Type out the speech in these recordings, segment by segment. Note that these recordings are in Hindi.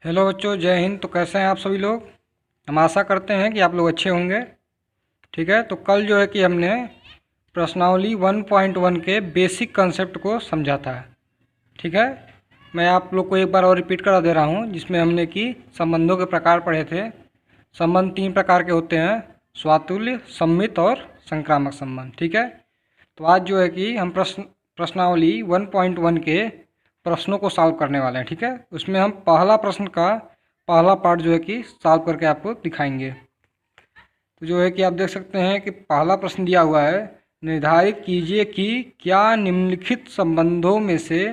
हेलो बच्चों, जय हिंद। तो कैसे हैं आप सभी लोग। हम आशा करते हैं कि आप लोग अच्छे होंगे। ठीक है, तो कल जो है कि हमने प्रश्नावली 1.1 के बेसिक कंसेप्ट को समझा था। ठीक है, मैं आप लोग को एक बार और रिपीट करा दे रहा हूँ, जिसमें हमने कि संबंधों के प्रकार पढ़े थे। संबंध तीन प्रकार के होते हैं: स्वातुल्य, सम्मित और संक्रामक संबंध। ठीक है, तो आज जो है कि हम प्रश्नावली 1.1 के प्रश्नों को सॉल्व करने वाले हैं। ठीक है, उसमें हम पहला प्रश्न का पहला पार्ट जो है कि सॉल्व करके आपको दिखाएंगे। तो जो है कि आप देख सकते हैं कि पहला प्रश्न दिया हुआ है, निर्धारित कीजिए कि क्या निम्नलिखित संबंधों में से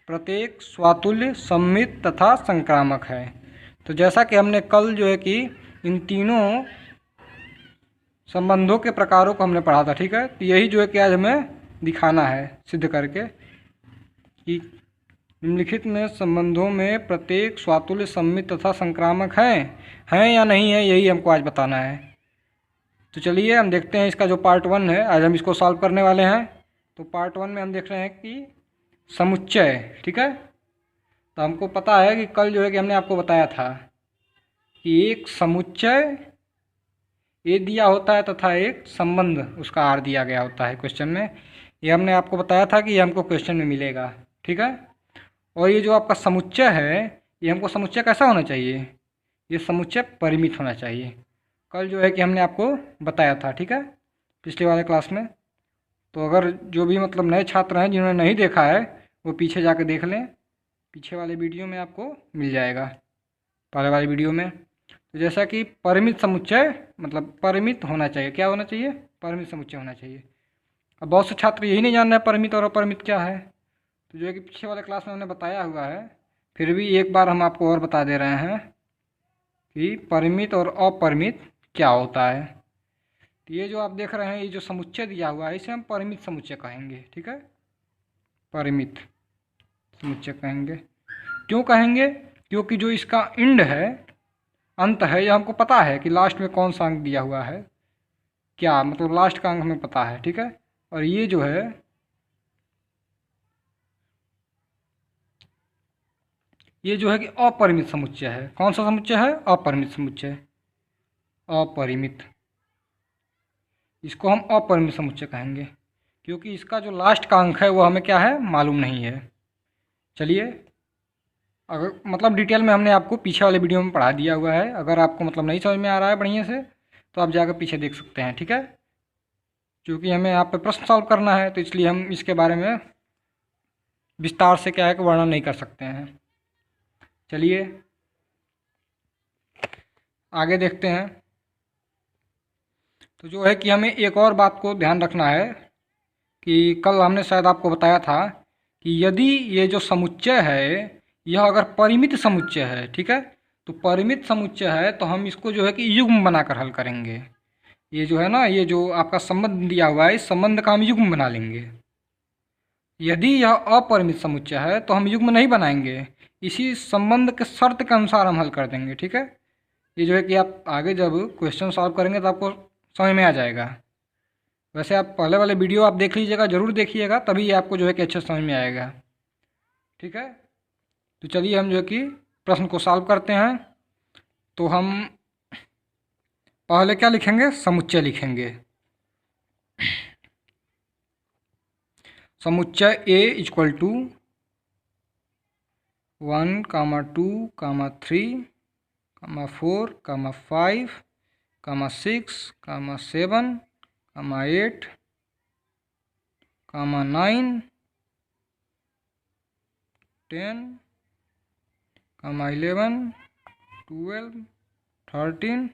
प्रत्येक स्वातुल्य, सम्मित तथा संक्रामक है। तो जैसा कि हमने कल जो है कि इन तीनों संबंधों के प्रकारों को हमने पढ़ा था। ठीक है, तो यही जो है कि आज हमें दिखाना है सिद्ध करके कि निम्नलिखित में संबंधों में प्रत्येक स्वातुल्य, सम्मित तथा संक्रामक हैं या नहीं है, यही हमको आज बताना है। तो चलिए हम देखते हैं इसका जो पार्ट 1 है, आज हम इसको सॉल्व करने वाले हैं। तो पार्ट 1 में हम देख रहे हैं कि समुच्चय। ठीक है, तो हमको पता है कि कल जो है कि हमने आपको बताया था कि एक समुच्चय ए दिया होता है तथा एक संबंध उसका आर दिया गया होता है क्वेश्चन में। ये हमने आपको बताया था कि ये हमको क्वेश्चन में मिलेगा। ठीक है, और ये जो आपका समुच्चय है, ये हमको समुच्चय कैसा होना चाहिए, ये समुच्चय परिमित होना चाहिए। कल जो है कि हमने आपको बताया था। ठीक है, पिछले वाले क्लास में। तो अगर जो भी मतलब नए छात्र हैं जिन्होंने नहीं देखा है, वो पीछे जाकर देख लें, पीछे वाले वीडियो में आपको मिल जाएगा, पहले वाले वीडियो में। तो जैसा कि परिमित समुच्चय मतलब परिमित होना चाहिए, क्या होना चाहिए, परिमित समुच्चय होना चाहिए। अब बहुत से छात्र यही नहीं जान रहे परिमित और अपरिमित क्या है। तो जो है कि पिछले वाले क्लास में हमने बताया हुआ है, फिर भी एक बार हम आपको और बता दे रहे हैं कि परिमित और अपरिमित क्या होता है। तो ये जो आप देख रहे हैं, ये जो समुच्चय दिया हुआ है, इसे हम परिमित समुच्चय कहेंगे। ठीक है, परिमित समुच्चय कहेंगे। क्यों कहेंगे, क्योंकि जो इसका इंड है, अंत है, यह हमको पता है कि लास्ट में कौन सा अंक दिया हुआ है, क्या मतलब लास्ट का अंक हमें पता है। ठीक है, और ये जो है, ये जो है कि अपरिमित समुच्चय है। कौन सा समुच्चय है, अपरिमित समुच्चय, अपरिमित। इसको हम अपरिमित समुच्चय कहेंगे क्योंकि इसका जो लास्ट का अंक है वो हमें क्या है, मालूम नहीं है। चलिए, अगर मतलब डिटेल में हमने आपको पीछे वाले वीडियो में पढ़ा दिया हुआ है। अगर आपको मतलब नहीं समझ में आ रहा है बढ़िया से, तो आप जाकर पीछे देख सकते हैं। ठीक है, क्योंकि हमें यहाँ पे प्रश्न सॉल्व करना है, तो इसलिए हम इसके बारे में विस्तार से क्या है कि वर्णन नहीं कर सकते हैं। चलिए आगे देखते हैं। तो जो है कि हमें एक और बात को ध्यान रखना है कि कल हमने शायद आपको बताया था कि यदि ये जो समुच्चय है, यह अगर परिमित समुच्चय है, ठीक है, तो परिमित समुच्चय है तो हम इसको जो है कि युग्म बनाकर हल करेंगे। ये जो है ना, ये जो आपका संबंध दिया हुआ है, इस संबंध का हम युग्म बना लेंगे। यदि यह अपरिमित समुच्चय है तो हम युग्म नहीं बनाएंगे, इसी संबंध के शर्त के अनुसार हम हल कर देंगे। ठीक है, ये जो है कि आप आगे जब क्वेश्चन सॉल्व करेंगे तो आपको समझ में आ जाएगा। वैसे आप पहले वाले वीडियो आप देख लीजिएगा, ज़रूर देखिएगा, तभी आपको जो है कि अच्छे समझ में आएगा। ठीक है, तो चलिए हम जो है कि प्रश्न को सॉल्व करते हैं। तो हम पहले क्या लिखेंगे, समुच्चय लिखेंगे। समुच्चय ए इक्वल टू 1, 2, 3, 4, 5, 6, 7, 8, 9, 10, 11, 12, 13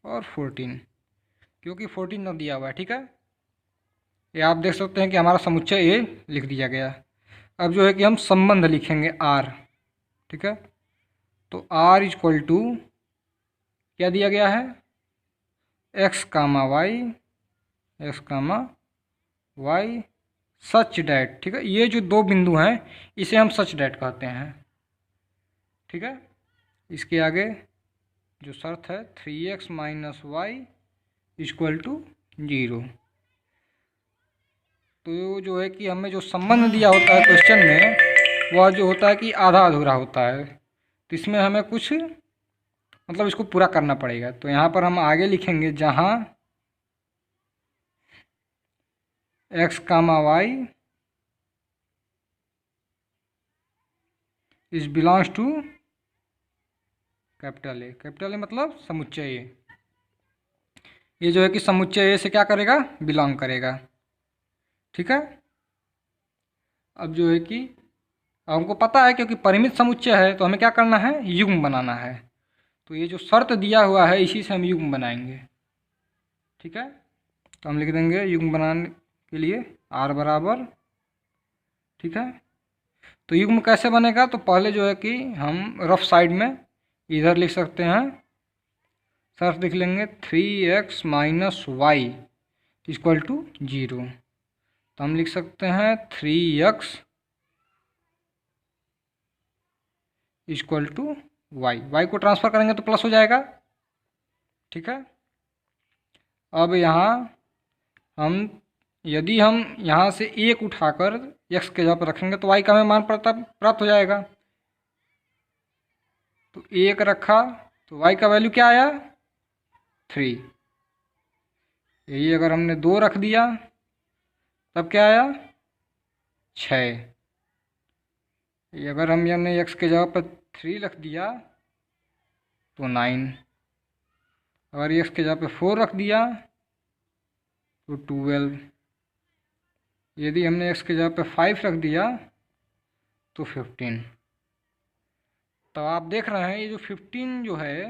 और 14, क्योंकि 14 न दिया हुआ है। ठीक है, ये आप देख सकते हैं कि हमारा समुच्चय ए लिख दिया गया। अब जो है कि हम संबंध लिखेंगे आर। ठीक है, तो आर इक्वल टू क्या दिया गया है, x comma y, x comma y such that. ठीक है, ये जो दो बिंदु हैं इसे हम सच डैट कहते हैं। ठीक है, इसके आगे जो शर्त है 3x minus Y equal to 0। तो जो है कि हमें जो संबंध दिया होता है क्वेश्चन में, वह जो होता है कि आधा अधूरा होता है। तो तो इसमें हमें कुछ मतलब इसको पूरा करना पड़ेगा। तो यहाँ पर हम आगे लिखेंगे जहाँ x comma y is belongs to capital A. Capital A मतलब समुच्चय ए। ये जो है कि समुच्चय ए से क्या करेगा, बिलोंग करेगा। ठीक है। अब जो है कि हमको पता है क्योंकि परिमित समुच्चय है तो हमें क्या करना है, युग्म बनाना है। तो ये जो शर्त दिया हुआ है इसी से हम युग्म बनाएंगे। ठीक है। तो हम लिख देंगे युग्म बनाने के लिए r बराबर, ठीक है। तो युग्म कैसे बनेगा, तो पहले जो है कि हम रफ साइड में इधर लिख सकते हैं, शर्त लिख लेंगे 3x minus Y equal to 0। तो हम लिख सकते हैं 3x equal to y. Y को ट्रांसफ़र करेंगे तो प्लस हो जाएगा। ठीक है। अब यहाँ हम यदि हम यहाँ से 1 उठाकर x के जगह पर रखेंगे तो y का हमें मान प्राप्त हो जाएगा। तो 1 रखा तो y का वैल्यू क्या आया, 3। यही अगर हमने 2 रख दिया तब क्या आया, 6। ये अगर हमने x के जगह पर 3 रख दिया तो 9। अगर x के जगह पर 4 रख दिया तो 12। यदि हमने x के जगह पर 5 रख दिया तो 15। तो आप देख रहे हैं ये जो 15 जो है,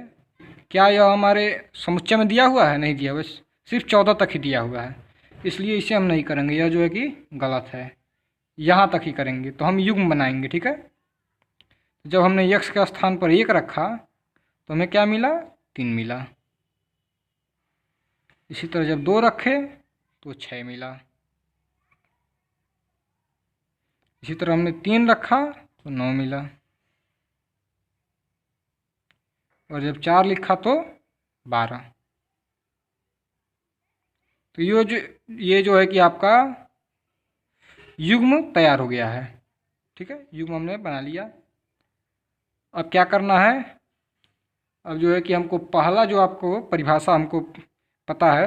क्या यह हमारे समुच्चय में दिया हुआ है, नहीं दिया, बस सिर्फ 14 तक ही दिया हुआ है, इसलिए इसे हम नहीं करेंगे। यह जो है कि गलत है, यहाँ तक ही करेंगे। तो हम युग्म बनाएंगे। ठीक है। जब हमने x के स्थान पर 1 रखा तो हमें क्या मिला, 3 मिला। इसी तरह जब 2 रखे तो 6 मिला। इसी तरह हमने 3 रखा तो 9 मिला। और जब 4 लिखा तो 12। तो ये जो है कि आपका युग्म तैयार हो गया है। ठीक है। युग्म हमने बना लिया। अब क्या करना है, अब जो है कि हमको पहला जो आपको परिभाषा हमको पता है,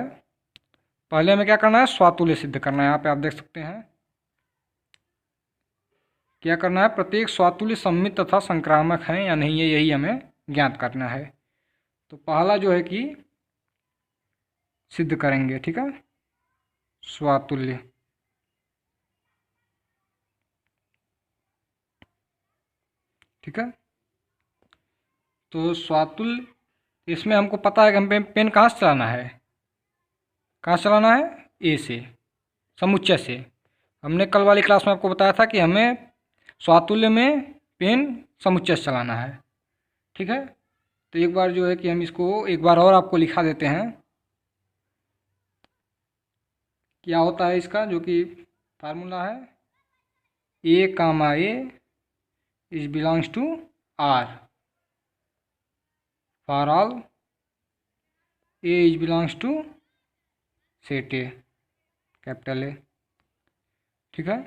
पहले हमें क्या करना है, स्वातुल्य सिद्ध करना है। यहाँ पे आप देख सकते हैं क्या करना है, प्रत्येक स्वातुल्य सममित तथा संक्रामक है या नहीं है, यही हमें ज्ञात करना है। तो पहला जो है कि सिद्ध करेंगे। ठीक है। स्वातुल्य, ठीक है। तो स्वातुल्य, इसमें हमको पता है कि हमें पेन कहाँ से चलाना है, कहाँ से चलाना है, ए से, समुच्चय से। हमने कल वाली क्लास में आपको बताया था कि हमें स्वातुल्य में पेन समुच्चय से चलाना है। ठीक है। तो एक बार जो है कि हम इसको एक बार और आपको लिखा देते हैं, क्या होता है इसका, जो कि फार्मूला है A comma A is belongs to R for all A is belongs to set A, capital A. ठीक है।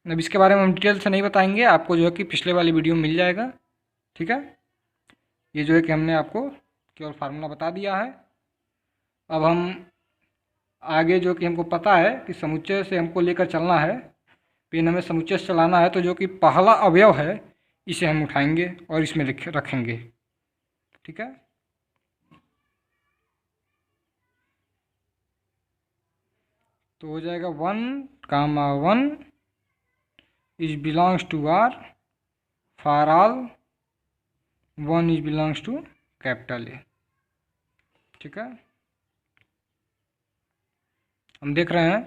अब इसके बारे में हम डिटेल से नहीं बताएंगे, आपको जो है कि पिछले वाली वीडियो में मिल जाएगा। ठीक है। ये जो है कि हमने आपको केवल फार्मूला बता दिया है। अब हम आगे जो कि हमको पता है कि समुच्चय से हमको लेकर चलना है, पेन हमें समुच्चय से चलाना है, तो जो कि पहला अवयव है इसे हम उठाएंगे और इसमें रखेंगे। ठीक है। तो हो जाएगा 1 comma 1 is belongs to R for all 1 is belongs to capital A. ठीक है। हम देख रहे हैं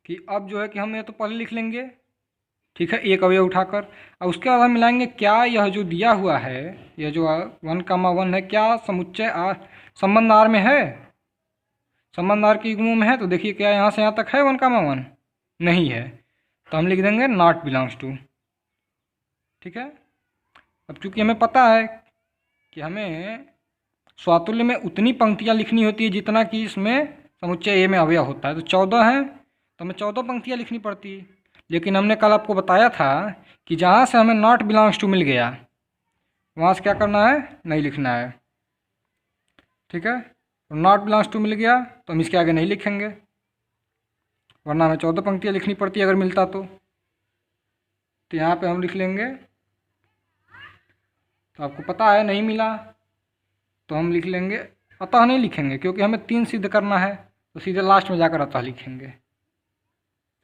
कि अब जो है कि हम ये तो पहले लिख लेंगे। ठीक है। एक अवयव उठाकर, और उसके बाद हम मिलाएंगे क्या यह जो दिया हुआ है, यह जो 1 कामा 1 है, क्या समुच्चय संबंध आर में है, संबंध आर के युग्मों में है। तो देखिए क्या यहाँ से यहाँ तक है 1 कामा 1, नहीं है, तो हम लिख देंगे नॉट बिलोंग्स टू। ठीक है। अब चूंकि हमें पता है कि हमें स्वातुल्य में उतनी पंक्तियाँ लिखनी होती है जितना कि इसमें समुच्चय ए में अवयव होता है, तो 14 है तो हमें 14 पंक्तियाँ लिखनी पड़ती है। लेकिन हमने कल आपको बताया था कि जहाँ से हमें नॉट बिलोंग्स टू मिल गया वहाँ से क्या करना है, नहीं लिखना है। ठीक है, तो नॉट बिलोंग्स टू मिल गया तो हम इसके आगे नहीं लिखेंगे, वरना हमें 14 पंक्तियाँ लिखनी पड़ती अगर मिलता तो यहाँ पे हम लिख लेंगे। तो आपको पता है नहीं मिला तो हम लिख लेंगे, अतः नहीं लिखेंगे क्योंकि हमें 3 सिद्ध करना है, तो सीधे लास्ट में जाकर अतः लिखेंगे।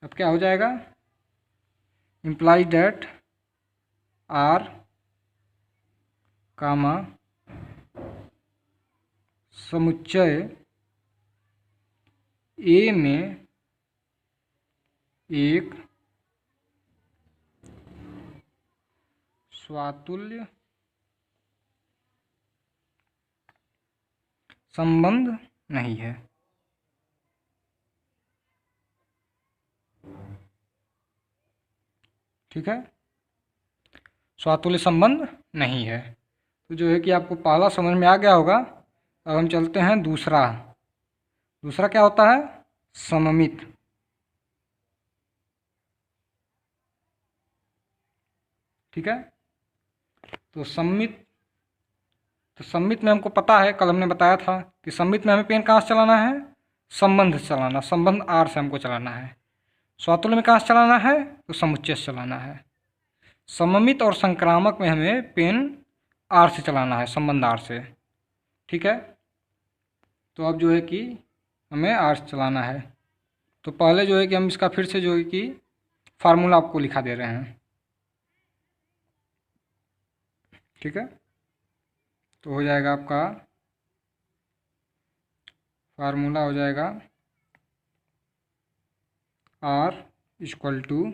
अब क्या हो जाएगा, इम्प्लाइज डैट आर कामा समुच्चय ए में एक स्वातुल्य संबंध नहीं है। ठीक है, स्वातुल्य संबंध नहीं है। तो जो है कि आपको पहला समझ में आ गया होगा। अब हम चलते हैं दूसरा। दूसरा क्या होता है, सममित। ठीक है, तो सम्मित में हमको पता है, कल हमने बताया था कि सम्मित में हमें पेन कहाँ से चलाना है, संबंध से चलाना, संबंध आर से हमको चलाना है। स्वातुल्य में कहाँ से चलाना है, तो समुच्चय से चलाना है। सममित और संक्रामक में हमें पेन आर से चलाना है, संबंध आर से। ठीक है, तो अब जो है कि हमें आर से चलाना है। तो पहले जो है कि हम इसका फिर से जो है कि फार्मूला आपको लिखा दे रहे हैं। ठीक है, तो हो जाएगा आपका फार्मूला हो जाएगा R equal to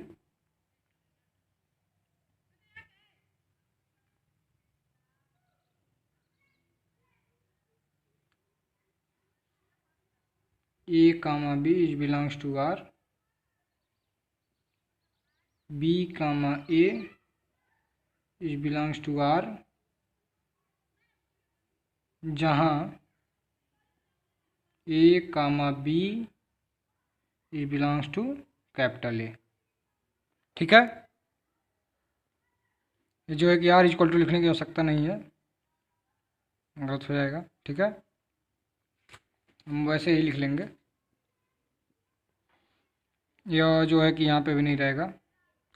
A comma B is belongs to R, B comma A is belongs to R, जहाँ A comma B is belongs to capital A. ठीक है, ये जो है कि आर इक्वल टू लिखने की आवश्यकता नहीं है, गलत हो जाएगा। ठीक है, हम वैसे ही लिख लेंगे, यह जो है कि यहाँ पे भी नहीं रहेगा,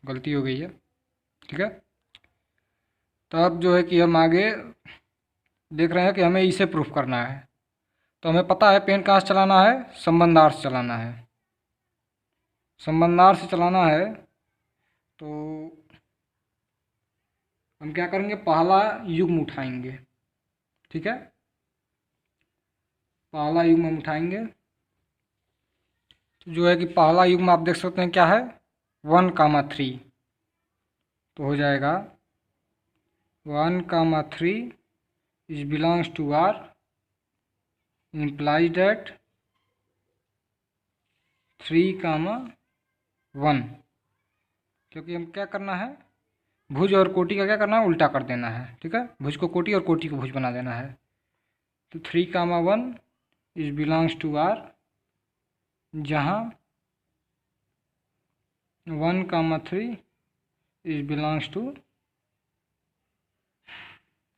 गलती हो गई है। ठीक है, तो अब जो है कि हम आगे देख रहे हैं कि हमें इसे प्रूफ करना है। तो हमें पता है पेन कहाँ से चलाना है, संबंधार से चलाना है। संबंधार से चलाना है तो हम क्या करेंगे, पहला युग्म उठाएंगे। ठीक है, पहला युग्म हम उठाएंगे। तो जो है कि पहला युग्म आप देख सकते हैं क्या है, 1,3। तो हो जाएगा 1,3 is belongs to R, implies that 3,1, क्योंकि हम क्या करना है, भुज और कोटि का क्या करना है, उल्टा कर देना है। ठीक है, भुज को कोटि और कोटि को भुज बना देना है। तो 3,1 इज बिलोंग्स टू आर, जहाँ 1,3 is belongs to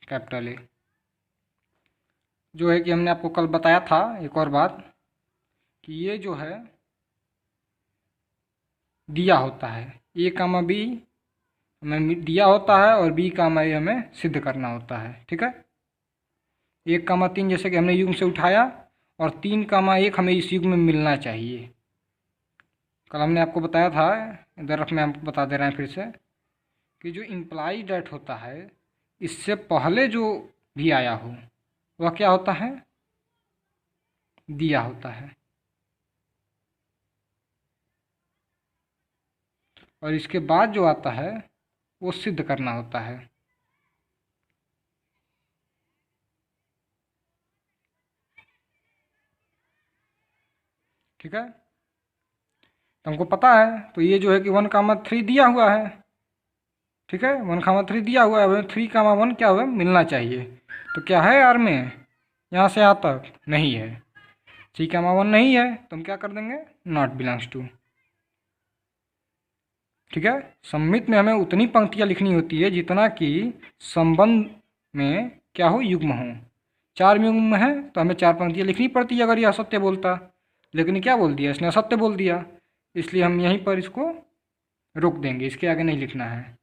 capital A. जो है कि हमने आपको कल बताया था एक और बात, कि ये जो है दिया होता है, ए कामा बी हमें दिया होता है और बी कामा ए हमें सिद्ध करना होता है। ठीक है, 1,3 जैसे कि हमने युग्म से उठाया, और 3,1 हमें इस युग्म में मिलना चाहिए। कल हमने आपको बताया था, इधर मैं आपको बता दे रहे हैं फिर से, कि जो इम्प्लाइड डेट होता है, इससे पहले जो भी आया हो वह क्या होता है, दिया होता है, और इसके बाद जो आता है वो सिद्ध करना होता है। ठीक है, तो हमको पता है, तो ये जो है कि 1,3 दिया हुआ है। ठीक है, 1,3 दिया हुआ है, 3,1 क्या हुआ, मिलना चाहिए। तो क्या है आर में, यहाँ से यहाँ तक नहीं है, 3,1 नहीं है, तो हम क्या कर देंगे, नॉट बिलोंग्स टू। ठीक है, सम्मित में हमें उतनी पंक्तियाँ लिखनी होती है जितना कि संबंध में क्या हो, युग्म हो। 4 युग्म है तो हमें 4 पंक्तियाँ लिखनी पड़ती है अगर यह असत्य बोलता, लेकिन क्या बोल दिया इसने, असत्य बोल दिया, इसलिए हम यहीं पर इसको रोक देंगे, इसके आगे नहीं लिखना है।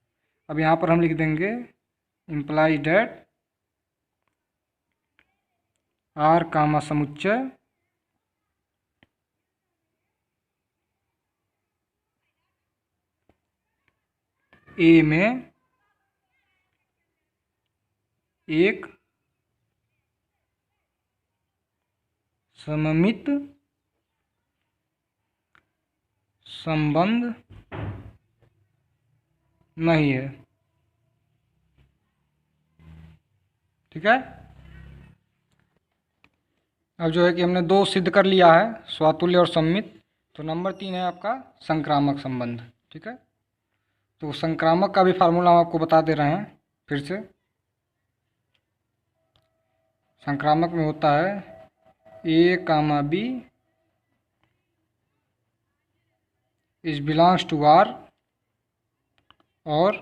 अब यहाँ पर हम लिख देंगे इम्प्लाई डैट आर कामा समुच्चय ए में एक सममित संबंध नहीं है। ठीक है, अब जो है कि हमने 2 सिद्ध कर लिया है, स्वातुल्य और सममित। तो नंबर 3 है आपका संक्रामक संबंध। ठीक है, तो संक्रामक का भी फार्मूला हम आपको बता दे रहे हैं फिर से। संक्रामक में होता है A comma B is belongs to R और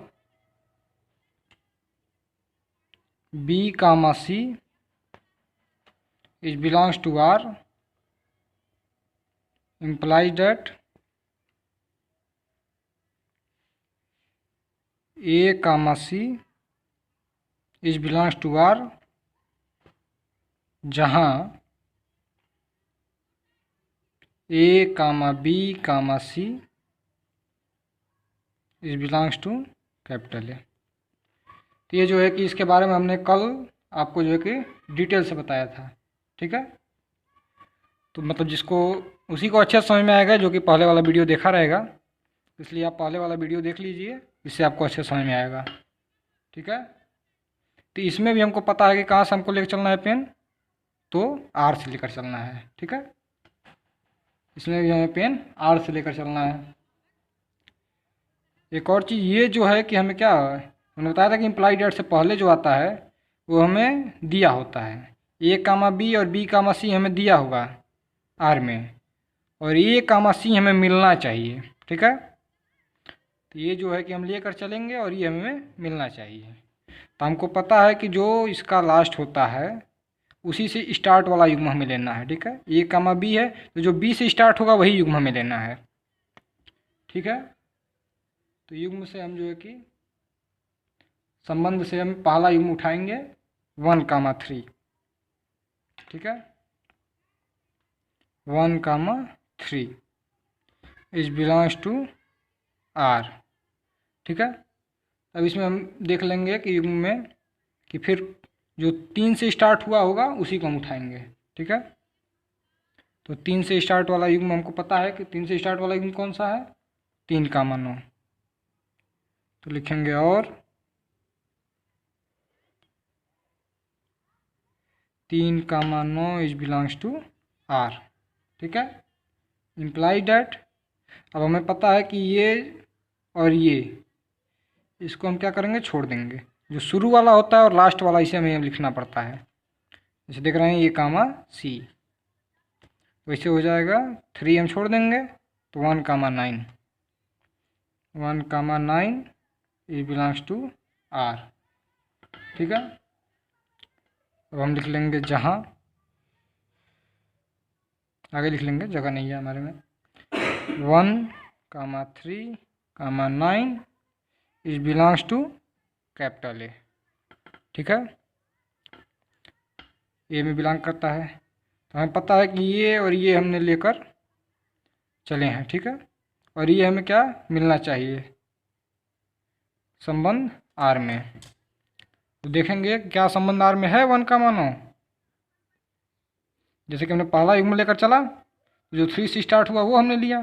B comma C is belongs to R implies that A comma C is belongs to R जहाँ A comma B comma C is belongs to capital A. तो ये जो है कि इसके बारे में हमने कल आपको जो है कि डिटेल से बताया था। ठीक है, तो मतलब जिसको उसी को अच्छे समझ में आएगा जो कि पहले वाला वीडियो देखा रहेगा, इसलिए आप पहले वाला वीडियो देख लीजिए, इससे आपको अच्छे समझ में आएगा। ठीक है, तो इसमें भी हमको पता है कि कहाँ से हमको लेकर चलना है पेन, तो आर से लेकर चलना है। ठीक है, इसमें भी हमें पेन आर से लेकर चलना है। एक और चीज़ ये जो है कि हमें क्या हमने बताया था कि इम्प्लाई डेट से पहले जो आता है वो हमें दिया होता है। ए कामा बी और बी कामा सी हमें दिया होगा आर में, और ए कामा सी हमें मिलना चाहिए। ठीक है, तो ये जो है कि हम लेकर चलेंगे और ये हमें मिलना चाहिए। तो हमको पता है कि जो इसका लास्ट होता है उसी से स्टार्ट वाला युग्म हमें लेना है। ठीक है, ए कामा बी है तो जो बी से स्टार्ट होगा वही युग्म हमें लेना है। ठीक है, तो युग्म से हम जो है कि संबंध से हम पहला युग्म उठाएंगे 1 कामा 3। ठीक है, 1 comma 3 is belongs to are. ठीक है, अब इसमें हम देख लेंगे कि युग्म में कि फिर जो 3 से स्टार्ट हुआ होगा उसी को हम उठाएंगे। ठीक है, तो 3 से स्टार्ट वाला युग्म हमको पता है कि 3 से स्टार्ट वाला युग्म कौन सा है, 3 कामा 9। तो लिखेंगे और 3 comma 9 is belongs to are. ठीक है, इम्प्लाई डैट अब हमें पता है कि ये और ये इसको हम क्या करेंगे, छोड़ देंगे। जो शुरू वाला होता है और लास्ट वाला इसे हमें लिखना पड़ता है। जैसे देख रहे हैं ये कामा सी, वैसे हो जाएगा 3 हम छोड़ देंगे तो 1 कामा 9, 1 कामा 9 इज बिलोंग्स टू आर। ठीक है, अब हम लिख लेंगे जहाँ, आगे लिख लेंगे, जगह नहीं है हमारे में। 1 comma 3 comma 9 is belongs to capital A. ठीक है, ए में बिलोंग करता है, तो हमें पता है कि ये और ये हमने लेकर चले हैं। ठीक है, और ये हमें क्या मिलना चाहिए, संबंध आर में। तो देखेंगे क्या संबंध आर में है 1 कामा 9। जैसे कि हमने पहला युग्म लेकर चला तो जो 3 से स्टार्ट हुआ वो हमने लिया,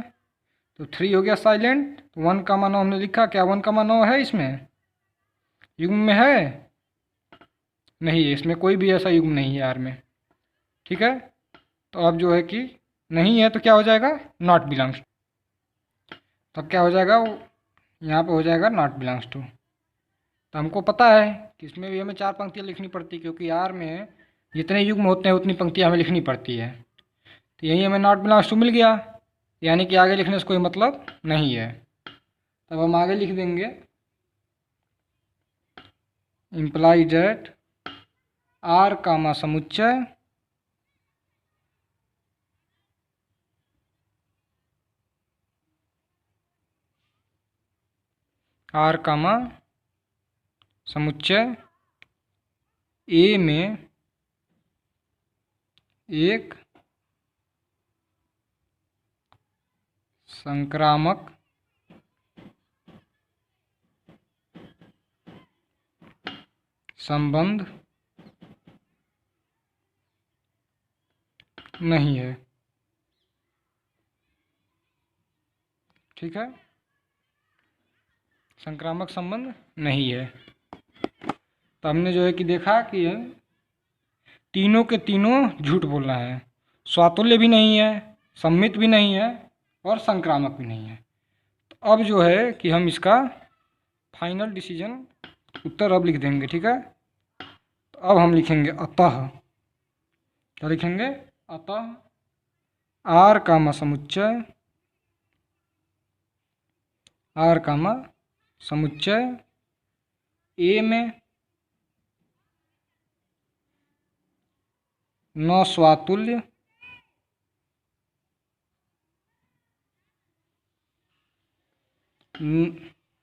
तो 3 हो गया साइलेंट, तो 1 कामा 9 हमने लिखा। क्या 1 कामा 9 है इसमें युग्म में है? नहीं है, इसमें कोई भी ऐसा युग्म नहीं है आर में। ठीक है, तो अब जो है कि नहीं है तो क्या हो जाएगा, नॉट बिलोंग्स। तब क्या हो जाएगा, यहाँ पे हो जाएगा नॉट बिलोंग्स टू। तो हमको पता है कि इसमें भी हमें 4 पंक्तियाँ लिखनी पड़ती है, क्योंकि आर में जितने युग्म होते हैं उतनी पंक्तियाँ हमें लिखनी पड़ती है। तो यही हमें नॉट बिलोंग्स टू मिल गया, यानी कि आगे लिखने से कोई मतलब नहीं है। तब हम आगे लिख देंगे इम्प्लाई डैट आर कामा समुच्चय आर कामा समुच्चय ए में एक संक्रामक संबंध नहीं है। ठीक है, संक्रामक संबंध नहीं है। तो हमने जो है कि देखा कि तीनों के तीनों झूठ बोलना है, स्वातुल्य भी नहीं है, सम्मित भी नहीं है और संक्रामक भी नहीं है। तो अब जो है कि हम इसका फाइनल डिसीजन उत्तर अब लिख देंगे। ठीक है, तो अब हम लिखेंगे अतः। क्या लिखेंगे? अतः आर कामा समुच्चय आर कामा समुच्चय ए में न स्वातुल्य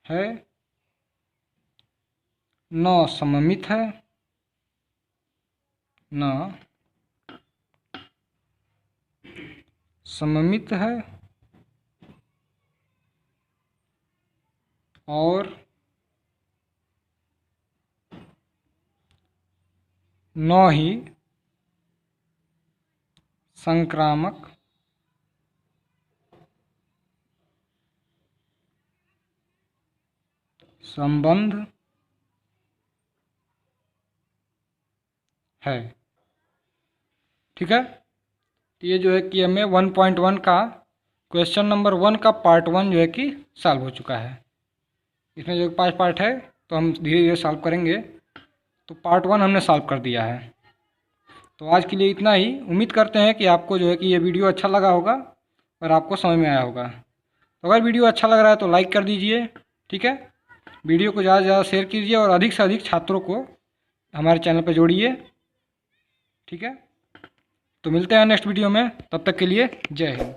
है, न सममित है, न सममित है और न ही संक्रामक संबंध है। ठीक है, तो ये जो है कि हमें 1.1 का क्वेश्चन नंबर 1 का पार्ट 1 जो है कि सॉल्व हो चुका है। इसमें जो 5 पार्ट है तो हम धीरे धीरे सॉल्व करेंगे। तो पार्ट 1 हमने सॉल्व कर दिया है। तो आज के लिए इतना ही। उम्मीद करते हैं कि आपको जो है कि ये वीडियो अच्छा लगा होगा और आपको समझ में आया होगा। तो अगर वीडियो अच्छा लग रहा है तो लाइक कर दीजिए। ठीक है, वीडियो को ज़्यादा से ज़्यादा शेयर कीजिए और अधिक से अधिक छात्रों को हमारे चैनल पर जोड़िए। ठीक है, तो मिलते हैं नेक्स्ट वीडियो में, तब तक के लिए जय हिंद।